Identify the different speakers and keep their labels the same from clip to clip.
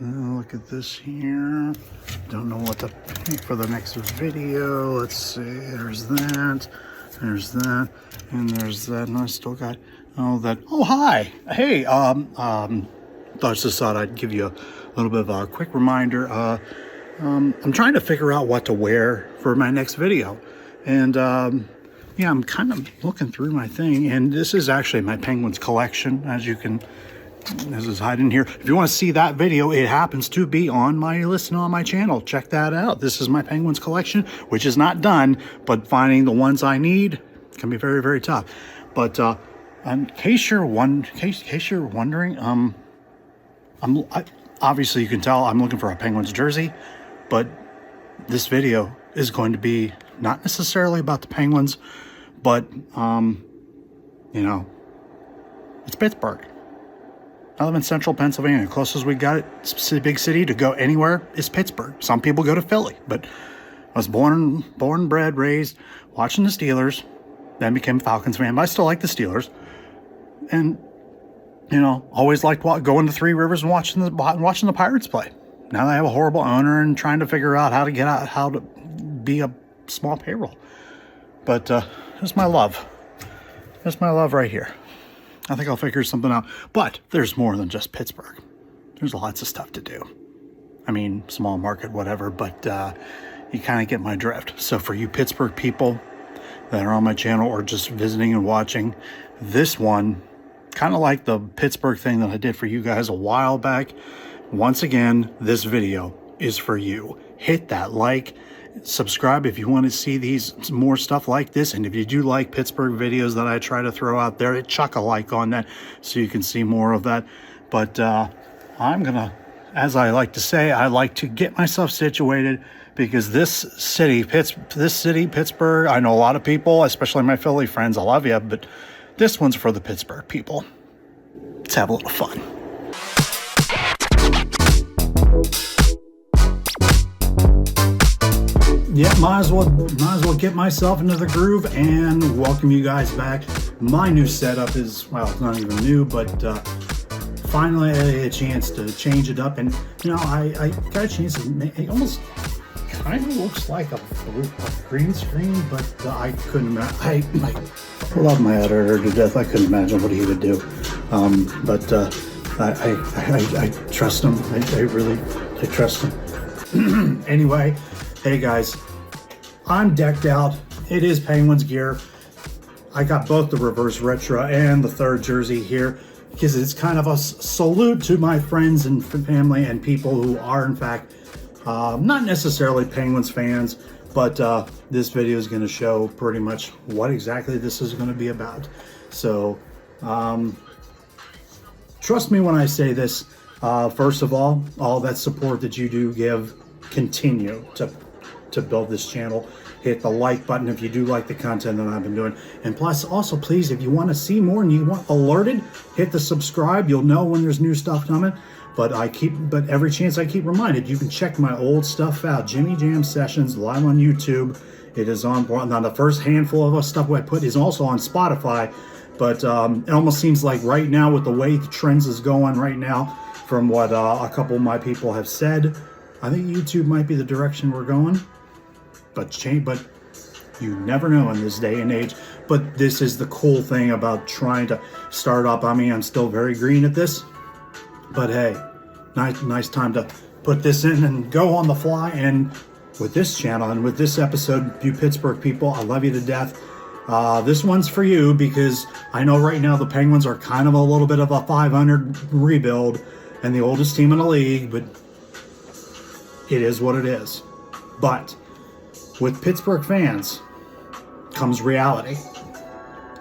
Speaker 1: Look at this here. Don't know what to pick for the next video. Let's see. There's that. There's that. And there's that. And I still got all that. Oh, hi. Hey, just thought I'd give you a little bit of a quick reminder. I'm trying to figure out what to wear for my next video. And, yeah, I'm kind of looking through my thing. And this is actually my Penguins collection, as you can... This is hiding here. If you want to see that video, it happens to be on my list and on my channel. Check that out. This is my Penguins collection, which is not done, but finding the ones I need can be very, very tough. But in case you're wondering, obviously you can tell I'm looking for a Penguins jersey, but this video is going to be not necessarily about the Penguins, but you know, it's Pittsburgh. I live in central Pennsylvania. Closest we got, big city to go anywhere is Pittsburgh. Some people go to Philly, but I was born, bred, raised watching the Steelers, then became a Falcons fan, but I still like the Steelers. And, you know, always liked going to Three Rivers and watching the Pirates play. Now they have a horrible owner and trying to figure out how to be a small payroll. But that's my love. That's my love right here. I think I'll figure something out. But there's more than just Pittsburgh. There's lots of stuff to do. I mean, small market, whatever, but you kind of get my drift. So for you Pittsburgh people that are on my channel or just visiting and watching, this one, kind of like the Pittsburgh thing that I did for you guys a while back, once again, this video is for you. Hit that like, subscribe if you want to see these more stuff like this, and if you do like Pittsburgh videos that I try to throw out there, chuck a like on that so you can see more of that. But I'm gonna, as I like to say, I like to get myself situated, because this city, Pittsburgh, I know a lot of people, especially my Philly friends, I love you, but this one's for the Pittsburgh people. Let's have a little fun. Yeah, might as well get myself into the groove and welcome you guys back. My new setup is, well, it's not even new, but finally I had a chance to change it up, and you know, I got a chance to make it. Almost kind of looks like a green screen, but I couldn't. I love my editor to death. I couldn't imagine what he would do, but I trust him. I trust him. Anyway. Hey guys, I'm decked out. It is Penguins gear. I got both the reverse retro and the third jersey here because it's kind of a salute to my friends and family and people who are in fact not necessarily Penguins fans, but this video is going to show pretty much what exactly this is going to be about. So trust me when I say this. First of all that support that you do give, continue to build this channel. Hit the like button if you do like the content that I've been doing, and plus also please, if you want to see more and you want alerted, hit the subscribe. You'll know when there's new stuff coming. But every chance I keep reminded, you can check my old stuff out. Jimmy Jam Sessions live on YouTube. It is on now. The first handful of stuff I put is also on Spotify, but it almost seems like right now, with the way the trends is going right now, from what a couple of my people have said, I think YouTube might be the direction we're going. But you never know in this day and age. But this is the cool thing about trying to start up. I mean, I'm still very green at this, but hey, nice time to put this in and go on the fly. And with this channel and with this episode, you Pittsburgh people, I love you to death. This one's for you because I know right now the Penguins are kind of a little bit of a 500 rebuild and the oldest team in the league, but it is what it is. But with Pittsburgh fans comes reality.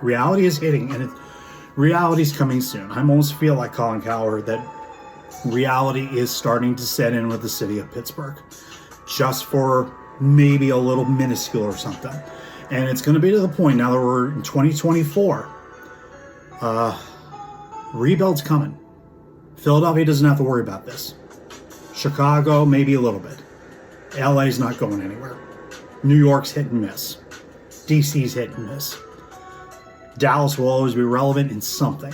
Speaker 1: Reality is hitting, and reality's coming soon. I almost feel like Colin Cowherd that reality is starting to set in with the city of Pittsburgh, just for maybe a little minuscule or something. And it's going to be to the point now that we're in 2024. Rebuild's coming. Philadelphia doesn't have to worry about this. Chicago, maybe a little bit. LA's not going anywhere. New York's hit and miss. DC's hit and miss. Dallas will always be relevant in something.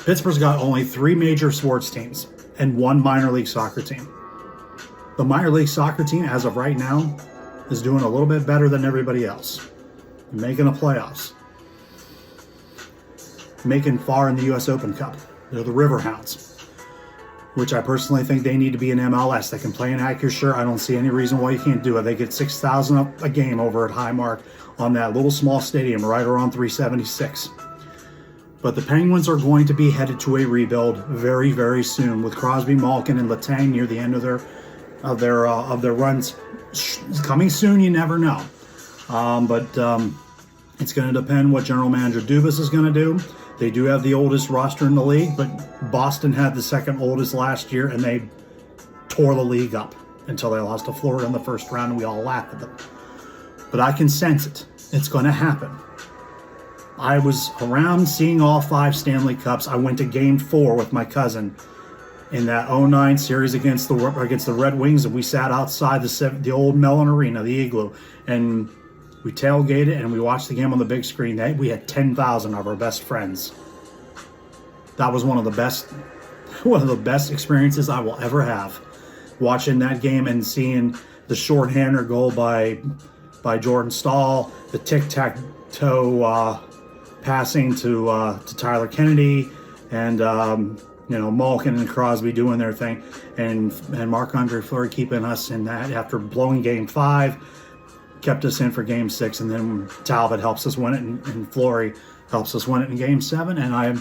Speaker 1: Pittsburgh's got only 3 major sports teams. and one minor league soccer team. The minor league soccer team, as of right now, is doing a little bit better than everybody else. Making the playoffs. Making far in the U.S. Open Cup. They're the Riverhounds, which I personally think they need to be in MLS. They can play in Acrisure. I don't see any reason why you can't do it. They get 6,000 a game over at Highmark on that little small stadium right around 376. But the Penguins are going to be headed to a rebuild very, very soon, with Crosby, Malkin, and Letang near the end of their runs. Coming soon, you never know. But it's going to depend what General Manager Dubas is going to do. They do have the oldest roster in the league, but Boston had the second oldest last year, and they tore the league up until they lost to Florida in the first round, and we all laughed at them. But I can sense it. It's going to happen. I was around seeing all 5 Stanley Cups. I went to Game 4 with my cousin in that 09 series against the Red Wings, and we sat outside the old Mellon Arena, the Igloo, and we tailgated and we watched the game on the big screen. We had 10,000 of our best friends. That was one of the best experiences I will ever have, watching that game and seeing the shorthander goal by Jordan Stahl, the tic-tac-toe passing to Tyler Kennedy, and Malkin and Crosby doing their thing, and Marc-Andre Fleury keeping us in that after blowing Game 5. Kept us in for Game 6, and then Talbot helps us win it, and Fleury helps us win it in Game 7, and I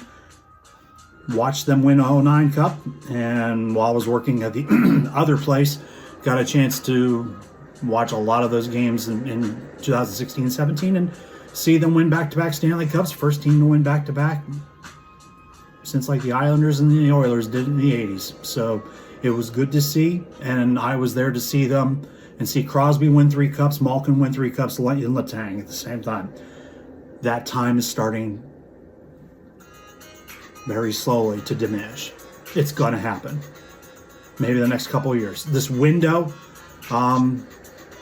Speaker 1: watched them win a 09 Cup, and while I was working at the other place, got a chance to watch a lot of those games in 2016-17 and see them win back-to-back Stanley Cups, first team to win back-to-back since like the Islanders and the Oilers did in the 80s. So it was good to see, and I was there to see them and see Crosby win 3 cups, Malkin win 3 cups, and Letang at the same time. That time is starting very slowly to diminish. It's going to happen. Maybe the next couple of years. This window,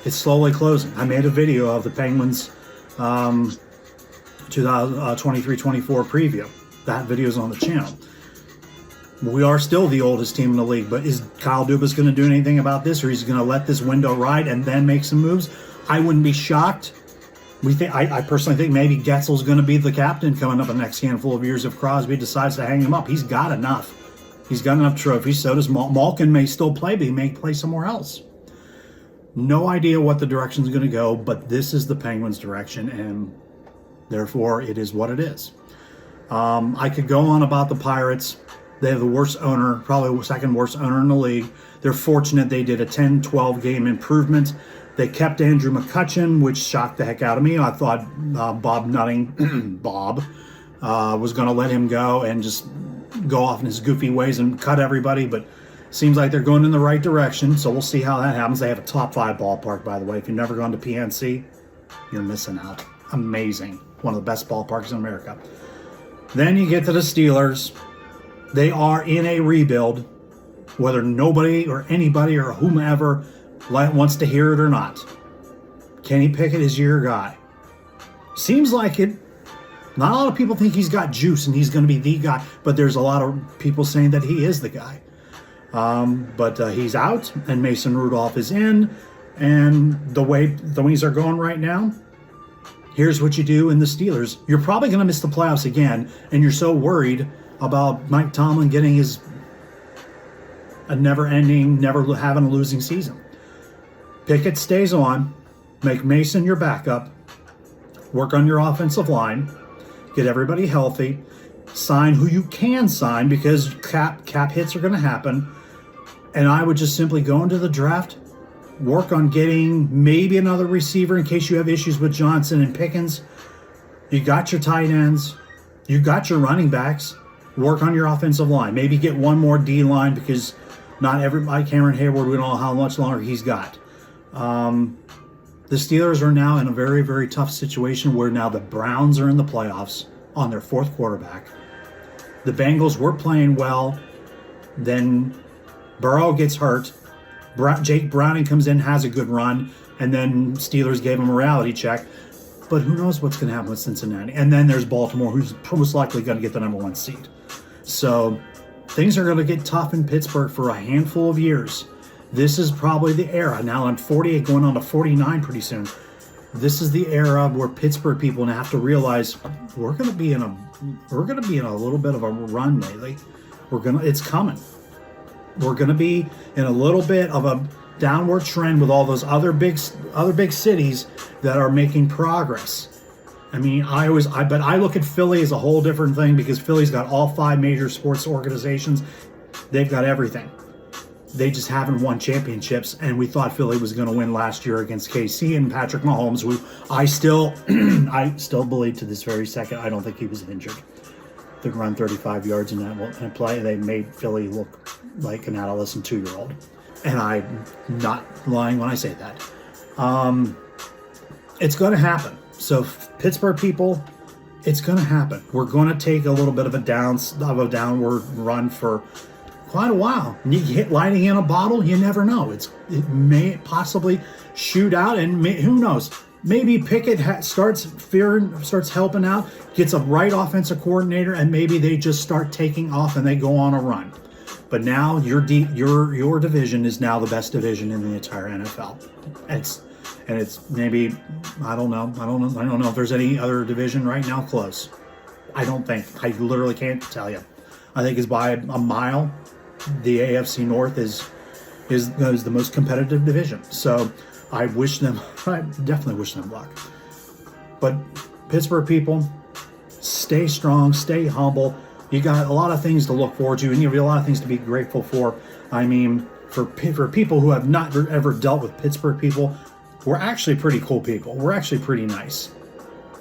Speaker 1: it's slowly closing. I made a video of the Penguins 2023-24 preview. That video is on the channel. We are still the oldest team in the league, but is Kyle Dubas going to do anything about this, or he's going to let this window ride and then make some moves? I wouldn't be shocked. I personally think maybe Getzel's going to be the captain coming up in the next handful of years if Crosby decides to hang him up. He's got enough. He's got enough trophies. So does Malkin. May still play, but he may play somewhere else. No idea what the direction's going to go, but this is the Penguins' direction, and therefore it is what it is. I could go on about the Pirates. They have the worst owner, probably the second worst owner in the league. They're fortunate they did a 10-12 game improvement. They kept Andrew McCutchen, which shocked the heck out of me. I thought Bob Nutting, was going to let him go and just go off in his goofy ways and cut everybody, but seems like they're going in the right direction, so we'll see how that happens. They have a top 5 ballpark, by the way. If you've never gone to PNC, you're missing out. Amazing. One of the best ballparks in America. Then you get to the Steelers. They are in a rebuild, whether nobody or anybody or whomever wants to hear it or not. Kenny Pickett is your guy. Seems like it. Not a lot of people think he's got juice and he's going to be the guy, but there's a lot of people saying that he is the guy. But he's out, and Mason Rudolph is in, and the way the Wings are going right now, here's what you do in the Steelers. You're probably going to miss the playoffs again, and you're so worried about Mike Tomlin getting a never-ending, never having a losing season. Pickett stays on. Make Mason your backup. Work on your offensive line. Get everybody healthy. Sign who you can sign, because cap hits are going to happen. And I would just simply go into the draft, work on getting maybe another receiver in case you have issues with Johnson and Pickens. You got your tight ends. You got your running backs. Work on your offensive line. Maybe get one more D-line, because not everybody, Cameron Hayward, we don't know how much longer he's got. The Steelers are now in a very, very tough situation where now the Browns are in the playoffs on their 4th quarterback. The Bengals were playing well. Then Burrow gets hurt. Jake Browning comes in, has a good run, and then Steelers gave him a reality check. But who knows what's going to happen with Cincinnati. And then there's Baltimore, who's most likely going to get the number 1 seed. So things are going to get tough in Pittsburgh for a handful of years. This is probably the era. Now I'm 48, going on to 49 pretty soon. This is the era where Pittsburgh people have to realize we're going to be in a little bit of a run lately. It's coming. We're going to be in a little bit of a downward trend with all those other big cities that are making progress. I mean, but I look at Philly as a whole different thing, because Philly's got all 5 major sports organizations. They've got everything. They just haven't won championships, and we thought Philly was going to win last year against KC and Patrick Mahomes, who I still believe to this very second, I don't think he was injured. They run 35 yards in that play. They made Philly look like an adolescent 2-year-old. And I'm not lying when I say that. It's going to happen. So Pittsburgh people, it's going to happen. We're going to take a little bit of a downward run for quite a while. You hit lightning in a bottle, you never know. It may possibly shoot out, and who knows? Maybe Pickett starts helping out, gets a right offensive coordinator, and maybe they just start taking off and they go on a run. But now your division is now the best division in the entire NFL. It's maybe, I don't know if there's any other division right now close. I don't think. I literally can't tell you. I think it's by a mile. The AFC North is the most competitive division. So I definitely wish them luck. But Pittsburgh people, stay strong, stay humble. You got a lot of things to look forward to, and you have a lot of things to be grateful for. I mean, for people who have not ever dealt with Pittsburgh people, we're actually pretty cool people. We're actually pretty nice.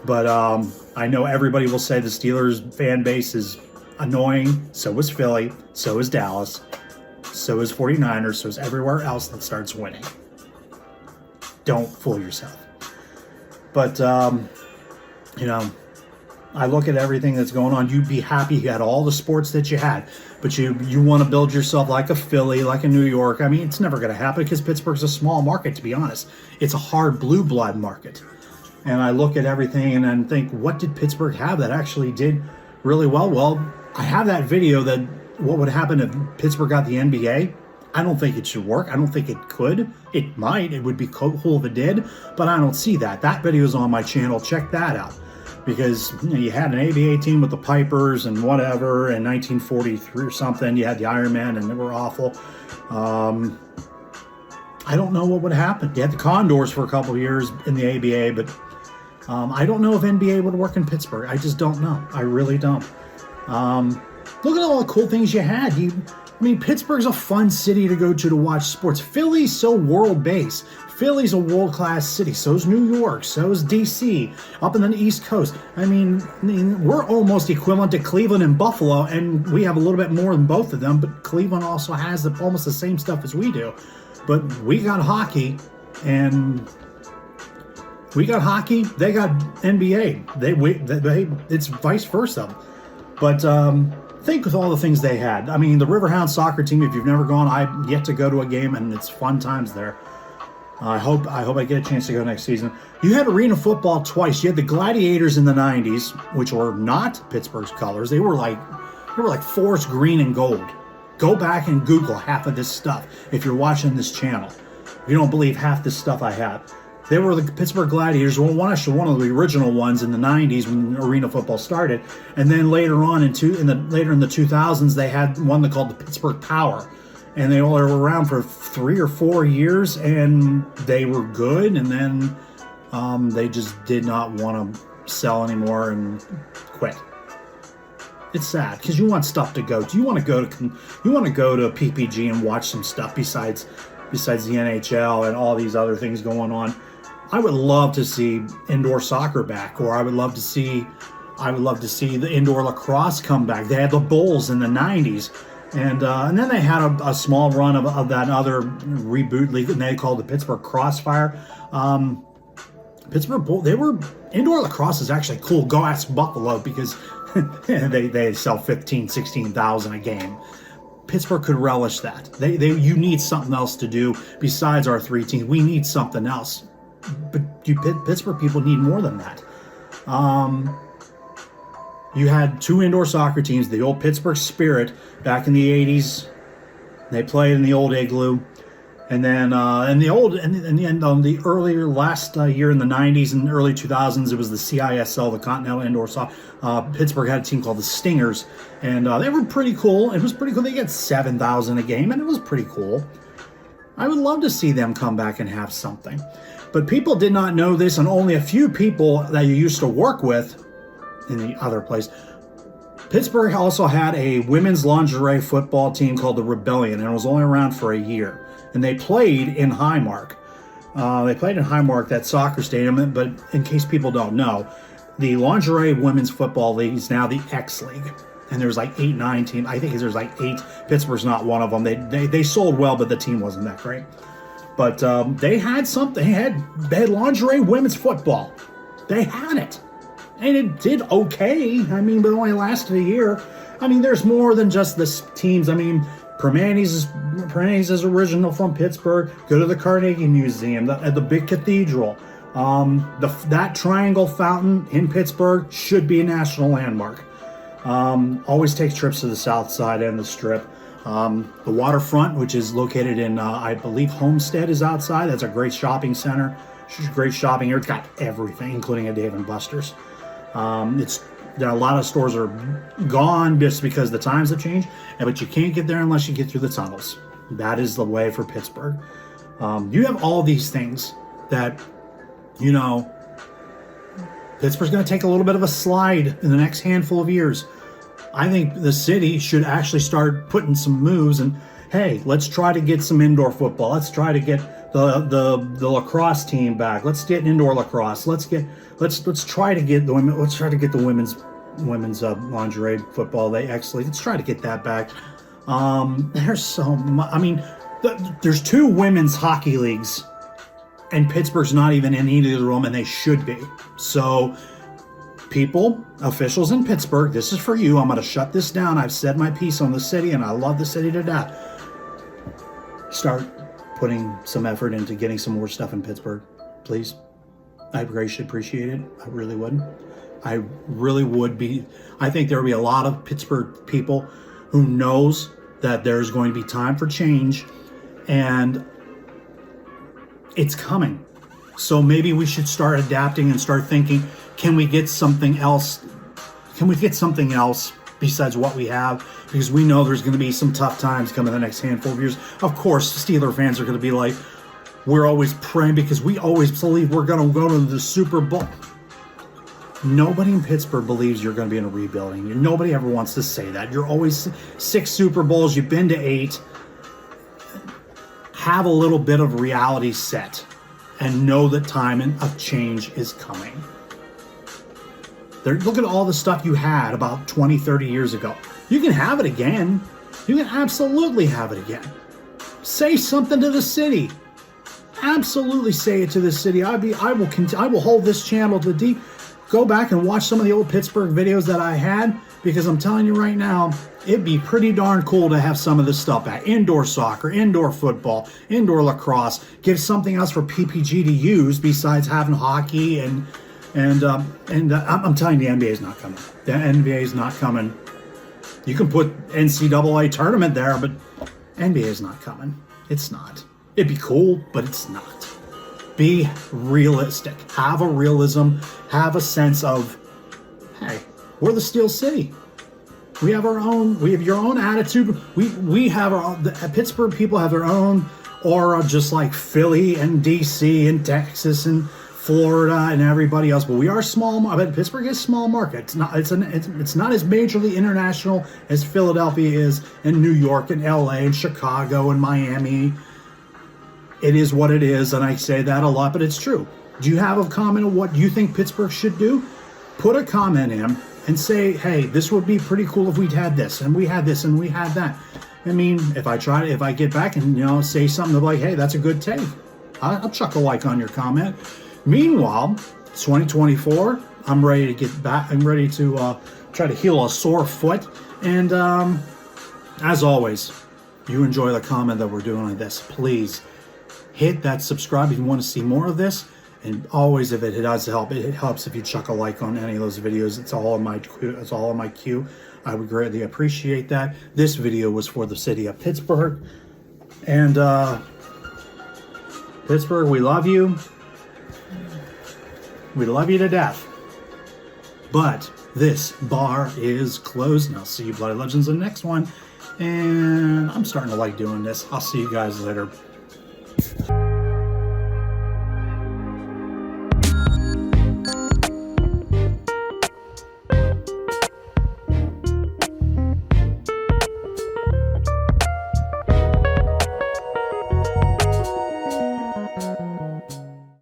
Speaker 1: But I know everybody will say the Steelers fan base is annoying. So is Philly. So is Dallas. So is 49ers. So is everywhere else that starts winning. Don't fool yourself. But, I look at everything that's going on. You'd be happy you had all the sports that you had, but you want to build yourself like a Philly, like a New York. I mean, it's never going to happen because Pittsburgh's a small market, to be honest. It's a hard blue blood market. And I look at everything and then think, what did Pittsburgh have that actually did really well? Well, I have that video that what would happen if Pittsburgh got the NBA. I don't think it should work. I don't think it could. It might. It would be cool if it did, but I don't see that. That video is on my channel. Check that out. Because you had an ABA team with the Pipers and whatever in 1943 or something. You had the Iron Man and they were awful. I don't know what would happen. You had the Condors for a couple of years in the ABA, but I don't know if NBA would work in Pittsburgh. I just don't know. I really don't. Look at all the cool things you had. Pittsburgh's a fun city to go to watch sports. Philly's so world-based. Philly's a world-class city. So is New York. So is D.C. up in the East Coast. I mean, we're almost equivalent to Cleveland and Buffalo, and we have a little bit more than both of them, but Cleveland also has almost the same stuff as we do. But we got hockey, and we got hockey. They got NBA. It's vice versa. But think with all the things they had. I mean, the Riverhound soccer team, if you've never gone, I've yet to go to a game, and it's fun times there. I hope I get a chance to go next season. You had arena football twice. You had the Gladiators in the 90s, which were not Pittsburgh's colors. They were like forest green and gold. Go back and Google half of this stuff if you're watching this channel. If you don't believe half this stuff I have. They were the Pittsburgh Gladiators. Well, one of the original ones in the 90s when arena football started. And then later on in the 2000s, they had one called the Pittsburgh Power. And they were around for 3 or 4 years, and they were good. And then they just did not want to sell anymore and quit. It's sad because you want stuff to go to. You want to go to PPG and watch some stuff besides the NHL and all these other things going on. I would love to see indoor soccer back, or I would love to see the indoor lacrosse come back. They had the Bulls in the 90s. And then they had a small run of that other reboot league that they called the Pittsburgh Crossfire. Indoor lacrosse is actually cool. Go ask Buffalo because they sell 15,000, 16,000 a game. Pittsburgh could relish that. You need something else to do besides our 3 teams. We need something else. But Pittsburgh people need more than that. you had two indoor soccer teams, the old Pittsburgh Spirit back in the 80s. They played in the old Igloo. And then in the earlier last year in the 90s and early 2000s, it was the CISL, the Continental Indoor Soccer. Pittsburgh had a team called the Stingers, and they were pretty cool. It was pretty cool. They get 7,000 a game, and it was pretty cool. I would love to see them come back and have something. But people did not know this, and only a few people that you used to work with in the other place. Pittsburgh also had a women's lingerie football team called the Rebellion, and it was only around for a year. And they played in Highmark. That soccer stadium. But in case people don't know, the lingerie women's football league is now the X League. And there's like 8, 9 teams. I think there's like 8. Pittsburgh's not one of them. They sold well, but the team wasn't that great. But they had something. They had lingerie women's football. They had it. And it did okay. I mean, but it only lasted a year. I mean, there's more than just the teams. I mean, Permanis is original from Pittsburgh. Go to the Carnegie Museum, the big cathedral. That triangle fountain in Pittsburgh should be a national landmark. Always take trips to the south side and the strip. The waterfront, which is located in, I believe, Homestead is outside. That's a great shopping center. It's great shopping here. It's got everything, including a Dave & Buster's. There are a lot of stores are gone just because the times have changed, but you can't get there unless you get through the tunnels. That is the way for Pittsburgh. You have all these things that, Pittsburgh's going to take a little bit of a slide in the next handful of years. I think the city should actually start putting some moves and, hey, let's try to get some indoor football. Let's try to get the lacrosse team back. Let's get indoor lacrosse. Let's try to get the women. Let's try to get the women's lingerie football. Let's try to get that back. There's so much. I mean, there's 2 women's hockey leagues, and Pittsburgh's not even in either of them, and they should be. So, officials in Pittsburgh, this is for you. I'm going to shut this down. I've said my piece on the city, and I love the city to death. Start putting some effort into getting some more stuff in Pittsburgh, please. I'd greatly appreciate it. I really would. I really would be. I think there will be a lot of Pittsburgh people who knows that there's going to be time for change, and it's coming. So maybe we should start adapting and start thinking, can we get something else? Can we get something else besides what we have? Because we know there's going to be some tough times coming the next handful of years. Of course, Steeler fans are going to be like, we're always praying because we always believe we're going to go to the Super Bowl. Nobody in Pittsburgh believes you're going to be in a rebuilding. Nobody ever wants to say that. You're always 6 Super Bowls. You've been to 8. Have a little bit of reality set and know that time of change is coming. Look at all the stuff you had about 20, 30 years ago. You can have it again. You can absolutely have it again. Say something to the city. Absolutely say it to the city. I will hold this channel to deep. Go back and watch some of the old Pittsburgh videos that I had, because I'm telling you right now, it'd be pretty darn cool to have some of this stuff back. Indoor soccer, indoor football, indoor lacrosse. Give something else for PPG to use besides having hockey and I'm telling you, the NBA is not coming. The NBA is not coming. You can put NCAA tournament there, but NBA is not coming. It's not. It'd be cool, but it's not. Be realistic. Have a realism. Have a sense of, hey, we're the Steel City. We have our own. We have your own attitude. We have our own. The Pittsburgh people have their own aura, just like Philly and DC and Texas and Florida and everybody else. But we are small. But Pittsburgh is a small market. It's not. It's not as majorly international as Philadelphia is, and New York and LA and Chicago and Miami. It is what it is, and I say that a lot, but it's true. Do you have a comment on what you think Pittsburgh should do? Put a comment in and say, hey, this would be pretty cool if we'd had this, and we had this, and we had that. I mean, if I get back and, say something like, hey, that's a good take, I'll chuck a like on your comment. Meanwhile, it's 2024. I'm ready to get back. I'm ready to try to heal a sore foot. And as always, you enjoy the comment that we're doing on this, please hit that subscribe if you want to see more of this. And always, if it does help, it helps if you chuck a like on any of those videos. It's all on my queue. I would greatly appreciate that. This video was for the city of Pittsburgh. And Pittsburgh, we love you. We love you to death. But this bar is closed. And I'll see you Bloody Legends in the next one. And I'm starting to like doing this. I'll see you guys later.